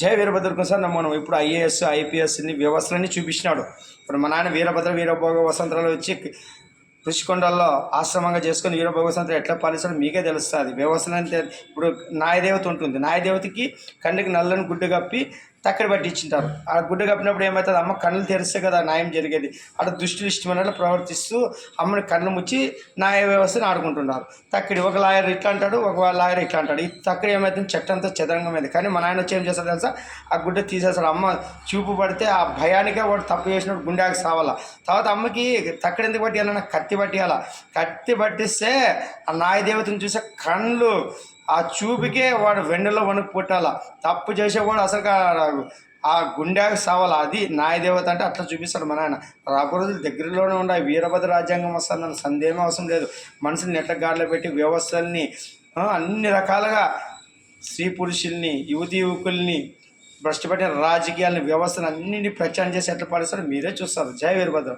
జయ Veerabhadra sir మనం ఇప్పుడు IAS ఐపీఎస్ని వ్యవస్థలన్నీ చూపించినాడు. ఇప్పుడు మా నాన్న వీరభద్ర వీరభోగ వసంతరాలు వచ్చి ఋషికొండల్లో ఆశ్రమంగా చేసుకొని వీరభోగ వసంతరాలు ఎట్లా పాలిస్తాడో మీకే తెలుస్తుంది. వ్యవస్థలు అంటే ఇప్పుడు నాయదేవత ఉంటుంది, నాయదేవతకి కళ్ళకి నల్లని గుడ్డు కప్పి తక్కడి బట్టి ఇచ్చింటారు. ఆ గుడ్డు కప్పినప్పుడు ఏమవుతుంది, అమ్మ కళ్ళు తెరిస్తే కదా న్యాయం జరిగేది. అక్కడ దుష్టులు ఇష్టమైనట్లు ప్రవర్తిస్తూ అమ్మని కళ్ళు ముచ్చి న్యాయ వ్యవస్థను ఆడుకుంటున్నారు. తక్కడి ఒక లాయర్ ఇట్లా అంటాడు, ఒక లాయర్ ఇట్లా అంటాడు. ఈ తక్కడి ఏమవుతుంది, చట్టంతో చదరంగమైంది. కానీ మా నాయన వచ్చి ఏం చేస్తాడు తెలుసా, ఆ గుడ్డ తీసేస్తాడు. అమ్మ చూపు పడితే ఆ భయానికే వాడు తప్పు చేసినప్పుడు గుండెకి సావాల. తర్వాత అమ్మకి తక్కడి ఎందుకు పట్టియాలన్నా కత్తి పట్టియాల. కత్తి పట్టిస్తే ఆ న్యాయదేవతను చూసే కళ్ళు ఆ చూపుకే వాడు వెన్నులో వణుకు పుట్టాల. తప్పు చేసేవాడు అసలు ఆ గుండెకి సావాల. అది న్యాయదేవత అంటే అట్లా చూపిస్తాడు మా నాయన. రాకూడదు దగ్గరలోనే ఉండే వీరభద్ర రాజ్యాంగం వస్తుందని సందేహం అవసరం లేదు. మనుషుల్ని ఎట్లా గాడిలో పెట్టి వ్యవస్థల్ని అన్ని రకాలుగా స్త్రీ పురుషుల్ని యువతి యువకుల్ని భ్రష్టుపట్టిన రాజకీయాలని వ్యవస్థను అన్నింటినీ ప్రచారం చేసి ఎట్లా పాలిస్తారో మీరే చూస్తారు. జై వీరభద్ర.